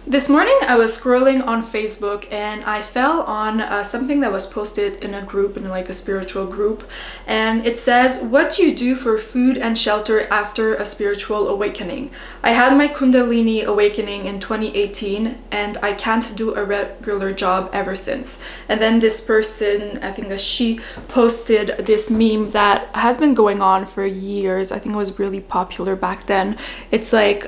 This morning I was scrolling on Facebook and I fell on something that was posted in a group, in like a spiritual group, and it says, what do you do for food and shelter after a spiritual awakening? I had my Kundalini awakening in 2018 and I can't do a regular job ever since. And then this person, I think she posted this meme that has been going on for years. I think it was really popular back then. It's like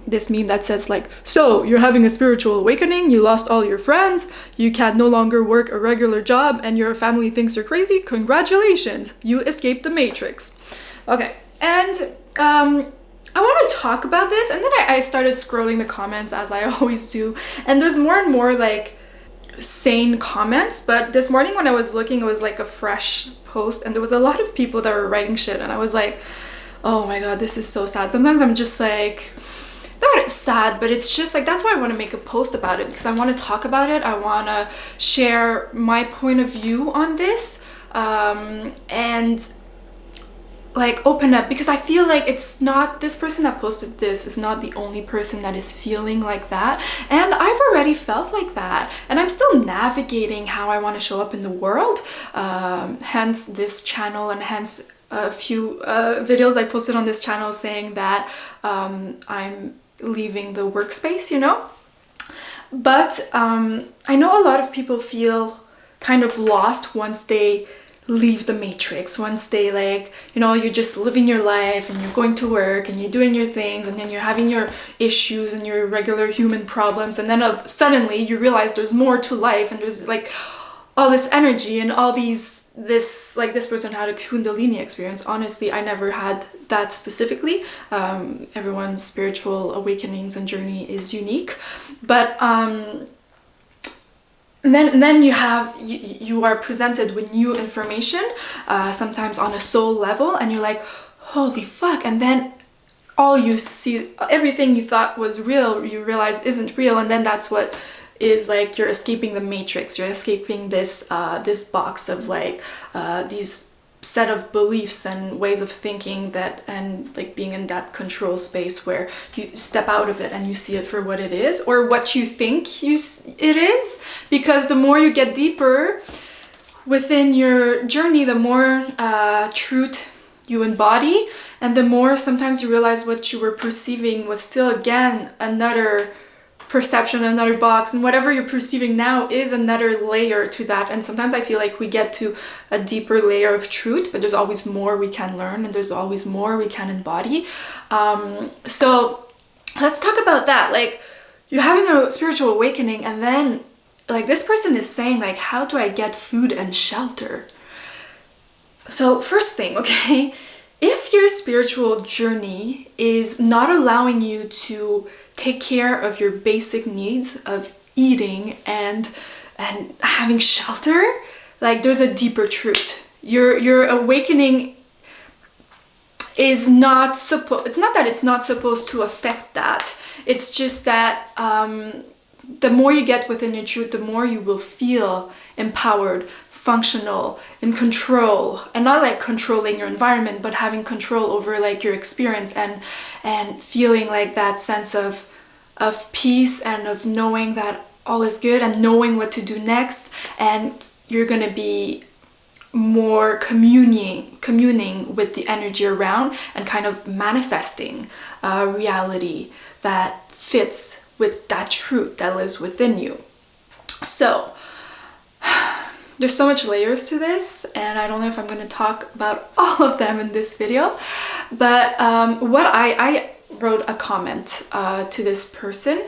this meme that says like, so you're having a spiritual awakening, you lost all your friends, you can no longer work a regular job, and your family thinks you're crazy. Congratulations, you escaped the matrix. Okay, and I want to talk about this, and then I started scrolling the comments as I always do, and there's more and more like sane comments. But this morning when I was looking, it was like a fresh post, and there was a lot of people that were writing shit, and I was like, oh my god, this is so sad. Sometimes I'm just like, not it's sad, but it's just like, that's why I want to make a post about it, because I want to talk about it. I want to share my point of view on this, and like open up, because I feel like it's not, this person that posted this is not the only person that is feeling like that, and I've already felt like that, and I'm still navigating how I want to show up in the world, hence this channel, and hence a few videos I posted on this channel saying that I'm leaving the workspace, you know. But I know a lot of people feel kind of lost once they leave the matrix, once they, like, you know, you're just living your life and you're going to work and you're doing your things, and then you're having your issues and your regular human problems, and then suddenly you realize there's more to life, and there's like all this energy and all these, this person had a Kundalini experience. Honestly, I never had that specifically. Everyone's spiritual awakenings and journey is unique, but then you are presented with new information, sometimes on a soul level, and you're like, holy fuck, and then all you see, everything you thought was real, you realize isn't real, and then that's what is like, you're escaping the matrix, you're escaping this this box of like these set of beliefs and ways of thinking, that, and like being in that control space where you step out of it and you see it for what it is, or what you think it is, because the more you get deeper within your journey, the more truth you embody, and the more sometimes you realize what you were perceiving was still, again, another perception, another box, and whatever you're perceiving now is another layer to that. And sometimes I feel like we get to a deeper layer of truth, but there's always more we can learn, and there's always more we can embody. So let's talk about that. Like, you're having a spiritual awakening, and then like this person is saying like, how do I get food and shelter? So first thing, okay, if your spiritual journey is not allowing you to take care of your basic needs of eating and having shelter, like, there's a deeper truth. Your awakening is not supposed, it's not that it's not supposed to affect that, it's just that the more you get within your truth, the more you will feel empowered, functional, in control, and not like controlling your environment, but having control over like your experience, and feeling like that sense of peace, and of knowing that all is good, and knowing what to do next, and you're gonna be more communing with the energy around, and kind of manifesting a reality that fits with that truth that lives within you. So there's so much layers to this, and I don't know if I'm going to talk about all of them in this video, but what I wrote a comment to this person,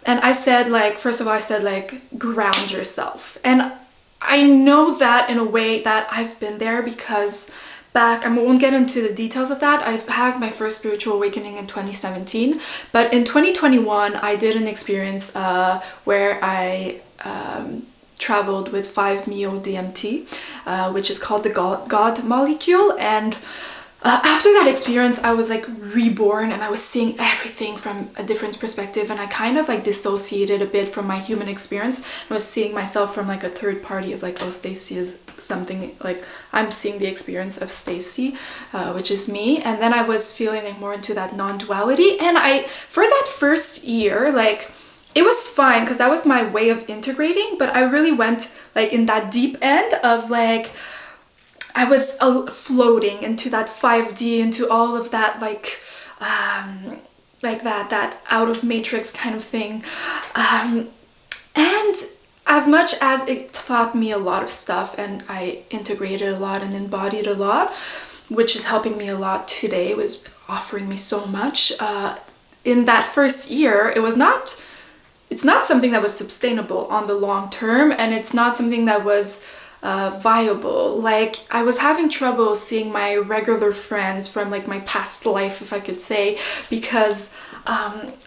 and I said, like, first of all, I said like, ground yourself. And I know that in a way that I've been there, because back, I won't get into the details of that, I've had my first spiritual awakening in 2017, but in 2021 I did an experience where I traveled with 5-MeO-DMT, which is called the God molecule, and after that experience I was like reborn, and I was seeing everything from a different perspective, and I kind of like dissociated a bit from my human experience. I was seeing myself from like a third party of like, oh, Stacey is something, like I'm seeing the experience of Stacey, which is me. And then I was feeling like more into that non-duality, and for that first year, like it was fine because that was my way of integrating, but I really went like in that deep end of like, I was floating into that 5D, into all of that like that out of matrix kind of thing. And as much as it taught me a lot of stuff and I integrated a lot and embodied a lot, which is helping me a lot today, was offering me so much. In that first year, it's not something that was sustainable on the long term, and it's not something that was viable. Like, I was having trouble seeing my regular friends from like my past life, if I could say, because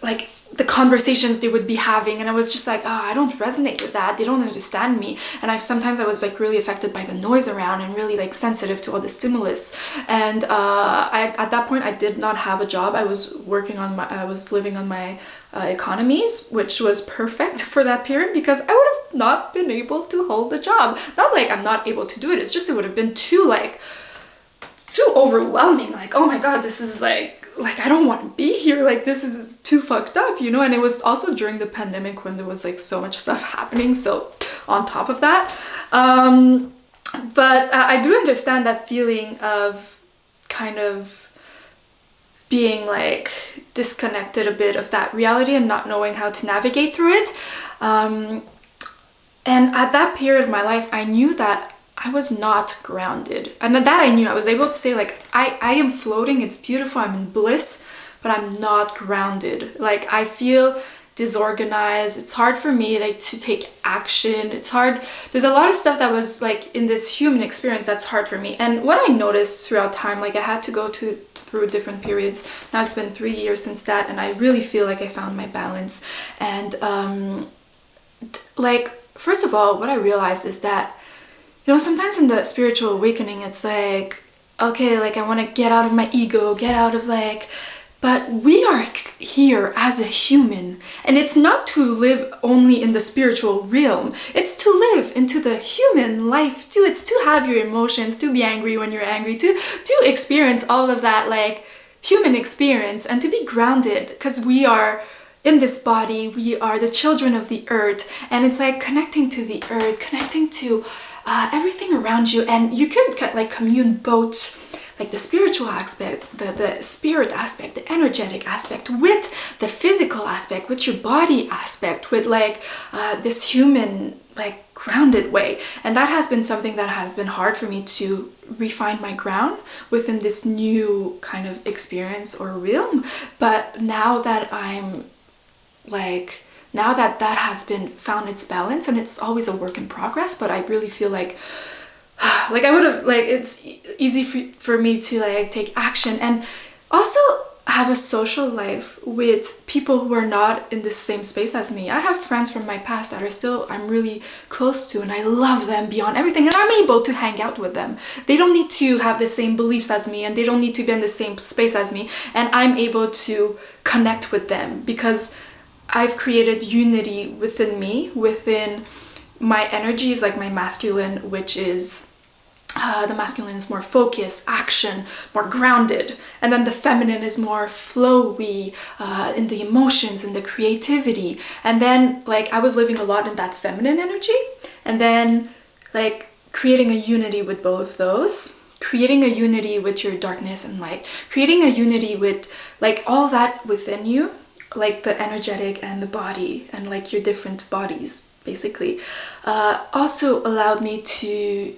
like the conversations they would be having, and I was just like, I don't resonate with that, they don't understand me. And sometimes I was like really affected by the noise around and really like sensitive to all the stimulus. And at that point I did not have a job. I was living on my economies, which was perfect for that period, because I would have not been able to hold a job. Not like I'm not able to do it, it's just it would have been too overwhelming. Like, oh my god, this is like I don't want to be here, like this is too fucked up, you know. And it was also during the pandemic when there was like so much stuff happening, so on top of that, but I do understand that feeling of kind of being like disconnected a bit of that reality and not knowing how to navigate through it. And at that period of my life, I knew that I was not grounded. And that I knew. I was able to say like, I am floating, it's beautiful, I'm in bliss, but I'm not grounded. Like, I feel disorganized. It's hard for me like to take action. It's hard. There's a lot of stuff that was like in this human experience that's hard for me. And what I noticed throughout time, like I had to go through different periods. Now it's been 3 years since that, and I really feel like I found my balance. And like, first of all, what I realized is that, you know, sometimes in the spiritual awakening, it's like, okay, like I want to get out of my ego, get out of like, but we are here as a human, and it's not to live only in the spiritual realm, it's to live into the human life too. It's to have your emotions, to be angry when you're angry, to experience all of that like human experience, and to be grounded, because we are in this body, we are the children of the earth, and it's like connecting to the earth, connecting to everything around you. And you can like commune both like the spiritual aspect, the spirit aspect, the energetic aspect, with the physical aspect, with your body aspect, with like this human like grounded way. And that has been something that has been hard for me to refine my ground within this new kind of experience or realm. But now that I'm like, now that that has been found its balance, and it's always a work in progress, but I really feel like I would have, like, it's easy for me to like take action and also have a social life with people who are not in the same space as me. I have friends from my past that are still, I'm really close to, and I love them beyond everything, and I'm able to hang out with them. They don't need to have the same beliefs as me, and they don't need to be in the same space as me, and I'm able to connect with them because I've created unity within me, within my energies, like my masculine, which is the masculine is more focused, action, more grounded, and then the feminine is more flowy, in the emotions and the creativity. And then like I was living a lot in that feminine energy, and then like creating a unity with both of those, creating a unity with your darkness and light, creating a unity with like all that within you, like the energetic and the body and like your different bodies basically, also allowed me to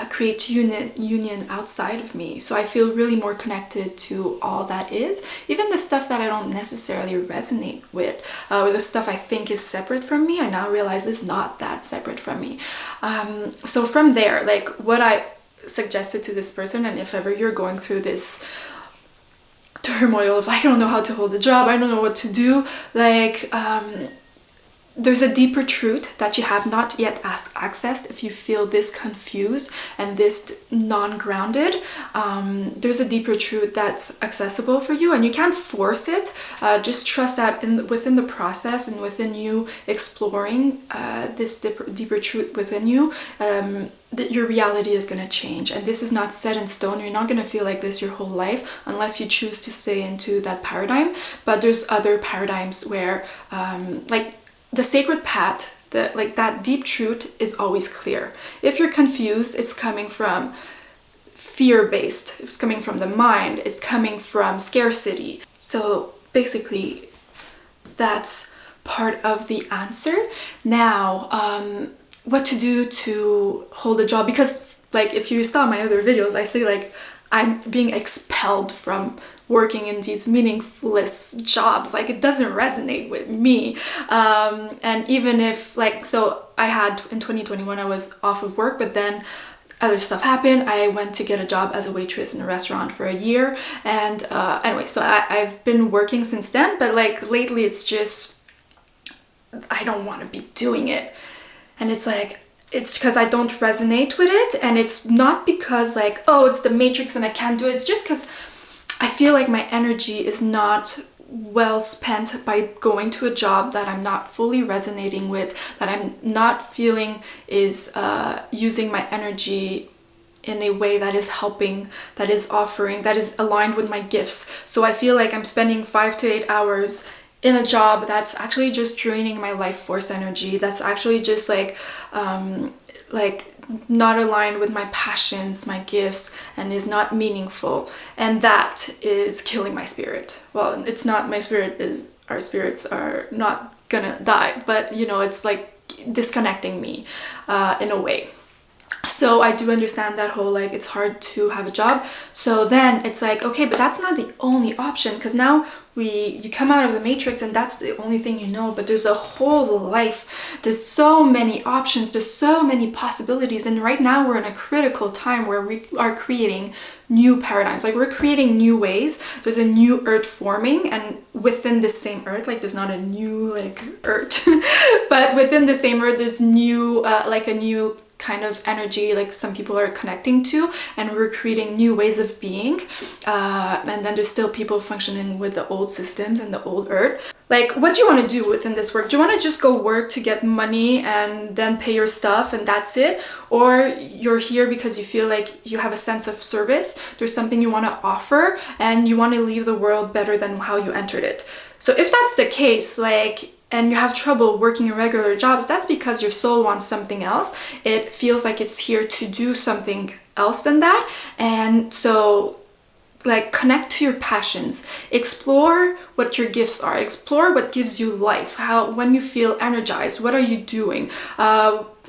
create union outside of me. So I feel really more connected to all that is, even the stuff that I don't necessarily resonate with, or the stuff I think is separate from me, I now realize is not that separate from me. So from there, like what I suggested to this person, and if ever you're going through this turmoil of I don't know how to hold a job, I don't know what to do, like there's a deeper truth that you have not yet accessed. If you feel this confused and this non-grounded, there's a deeper truth that's accessible for you, and you can't force it. Just trust that within the process and within you exploring this deeper truth within you, that your reality is going to change. And this is not set in stone. You're not going to feel like this your whole life unless you choose to stay into that paradigm. But there's other paradigms where like the sacred path, that deep truth is always clear. If you're confused, it's coming from fear-based, it's coming from the mind, it's coming from scarcity. So basically that's part of the answer. Now, what to do to hold a job, because like if you saw my other videos, I say like I'm being expelled from working in these meaningless jobs. Like it doesn't resonate with me. And even if like, so I had in 2021, I was off of work, but then other stuff happened. I went to get a job as a waitress in a restaurant for a year. And anyway, so I've been working since then, but like lately it's just, I don't want to be doing it. And it's like, it's because I don't resonate with it. And it's not because like, oh, it's the matrix and I can't do it. It's just because I feel like my energy is not well spent by going to a job that I'm not fully resonating with, that I'm not feeling is using my energy in a way that is helping, that is offering, that is aligned with my gifts. So I feel like I'm spending 5 to 8 hours in a job that's actually just draining my life force energy, that's actually just like not aligned with my passions, my gifts, and is not meaningful. And that is killing my spirit. Well, it's not my spirit, is our spirits are not gonna die, but you know, it's like disconnecting me in a way. So I do understand that whole like it's hard to have a job. So then it's like, okay, but that's not the only option, because now you come out of the matrix and that's the only thing you know, but there's a whole life. There's so many options, there's so many possibilities, and right now we're in a critical time where we are creating new paradigms. Like we're creating new ways. There's a new earth forming, and within the same earth, like there's not a new like earth but within the same earth there's new like a new kind of energy like some people are connecting to, and we're creating new ways of being, and then there's still people functioning with the old systems and the old earth. Like, what do you want to do within this work? Do you want to just go work to get money and then pay your stuff and that's it? Or you're here because you feel like you have a sense of service, there's something you want to offer, and you want to leave the world better than how you entered it. So if that's the case, like, and you have trouble working in regular jobs, that's because your soul wants something else. It feels like it's here to do something else than that. And so like connect to your passions, explore what your gifts are, explore what gives you life, when you feel energized, what are you doing,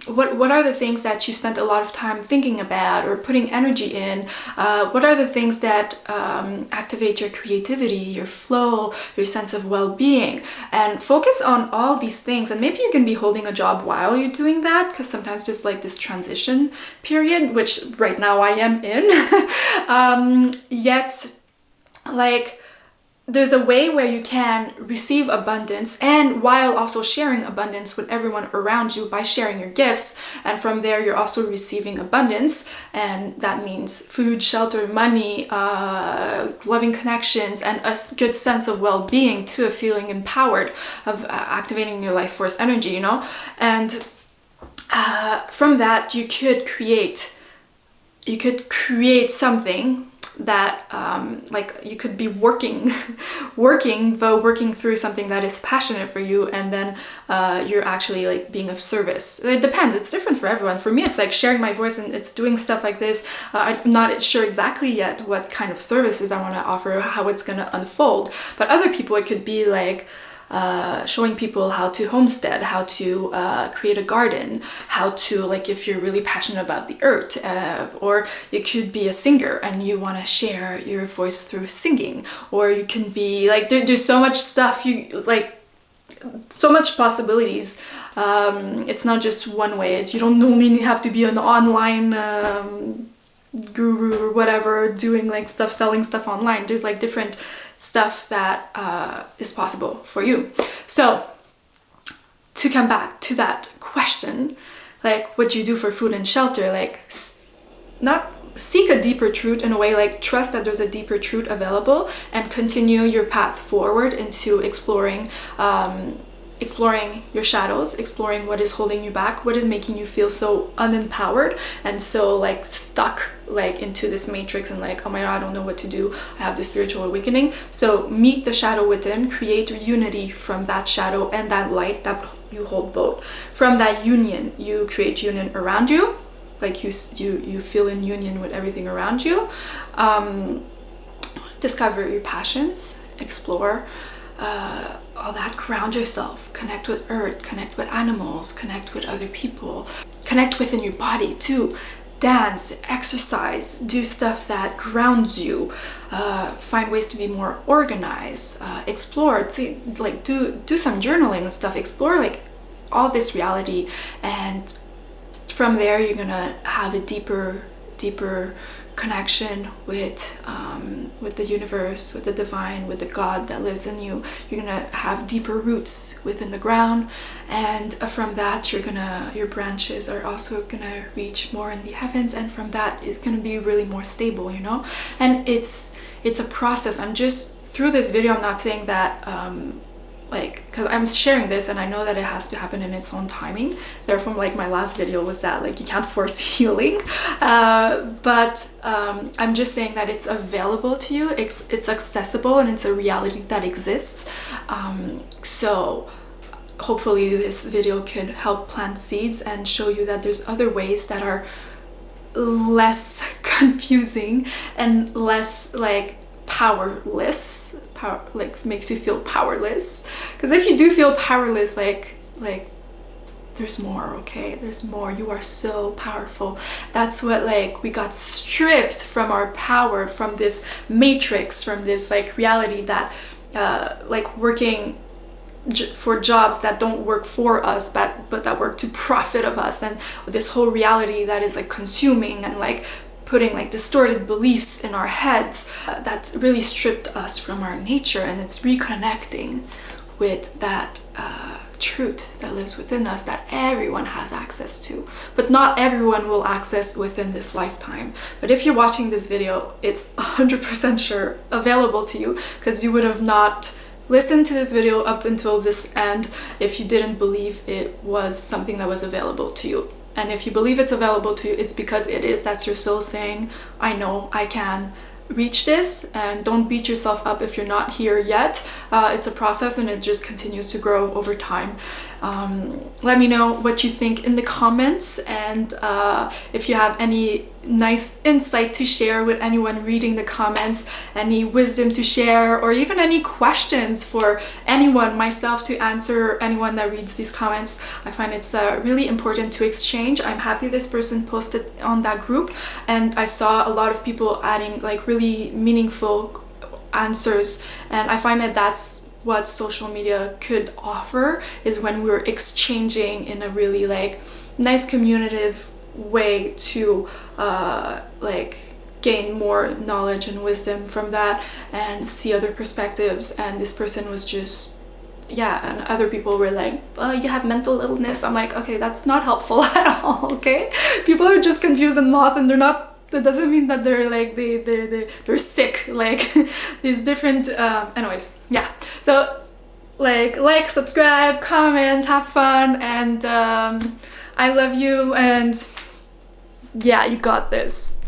what are the things that you spent a lot of time thinking about or putting energy in, what are the things that activate your creativity, your flow, your sense of well-being, and focus on all these things. And maybe you can be holding a job while you're doing that, because sometimes there's like this transition period, which right now I am in. Yet like there's a way where you can receive abundance, and while also sharing abundance with everyone around you by sharing your gifts, and from there you're also receiving abundance, and that means food, shelter, money, loving connections, and a good sense of well-being too, of feeling empowered, of activating your life force energy, you know. And from that you could create something that like you could be working through something that is passionate for you, and then you're actually like being of service. It depends, it's different for everyone. For me it's like sharing my voice, and it's doing stuff like this. I'm not sure exactly yet what kind of services I want to offer, how it's going to unfold, but other people it could be like showing people how to homestead, how to create a garden, how to, like, if you're really passionate about the earth, or you could be a singer and you want to share your voice through singing, or you can be like, there's so much stuff, you like, so much possibilities. It's not just one way. You don't only have to be an online guru or whatever, doing like stuff, selling stuff online. There's like different stuff that is possible for you. So to come back to that question, like what you do for food and shelter, like not seek a deeper truth in a way, like trust that there's a deeper truth available and continue your path forward into exploring your shadows, exploring what is holding you back, what is making you feel so unempowered and so like stuck like into this matrix and like, oh my god, I don't know what to do, I have this spiritual awakening. So meet the shadow within, create unity from that shadow and that light that you hold both. From that union, you create union around you, like you feel in union with everything around you. Discover your passions, explore all that, ground yourself, connect with earth, connect with animals, connect with other people, connect within your body too. Dance, exercise, do stuff that grounds you, find ways to be more organized, explore, like do some journaling and stuff, explore like all this reality, and from there you're gonna have a deeper connection with the universe, with the divine, with the God that lives in you. You're gonna have deeper roots within the ground, and from that your branches are also gonna reach more in the heavens, and from that is gonna be really more stable, you know. And it's a process. I'm just, through this video, I'm not saying that like, because I'm sharing this and I know that it has to happen in its own timing. Therefore, like my last video was that like you can't force healing, but I'm just saying that it's available to you, it's accessible, and it's a reality that exists. So hopefully this video could help plant seeds and show you that there's other ways that are less confusing and less like powerless, like makes you feel powerless. Because if you do feel powerless, like there's more, okay? There's more. You are so powerful. That's what, like, we got stripped from our power, from this matrix, from this like reality that like working for jobs that don't work for us but that work to profit of us, and this whole reality that is like consuming and like putting like distorted beliefs in our heads, that's really stripped us from our nature. And it's reconnecting with that truth that lives within us that everyone has access to, but not everyone will access within this lifetime. But if you're watching this video, it's 100% sure available to you, because you would have not listened to this video up until this end if you didn't believe it was something that was available to you. And if you believe it's available to you, it's because it is. That's your soul saying, I know I can reach this. And don't beat yourself up if you're not here yet. It's a process and it just continues to grow over time. Let me know what you think in the comments, and if you have any nice insight to share with anyone reading the comments, any wisdom to share, or even any questions for anyone, myself to answer, anyone that reads these comments. I find it's really important to exchange. I'm happy this person posted on that group, and I saw a lot of people adding like really meaningful answers, and I find that that's what social media could offer, is when we're exchanging in a really like nice communicative way to like gain more knowledge and wisdom from that and see other perspectives. And this person was just, yeah, and other people were like, oh, you have mental illness. I'm like, okay, that's not helpful at all. Okay, people are just confused and lost, and they're not, that doesn't mean that they're like they're sick. Like these different anyways, yeah. So like subscribe, comment, have fun, and I love you, and yeah, you got this.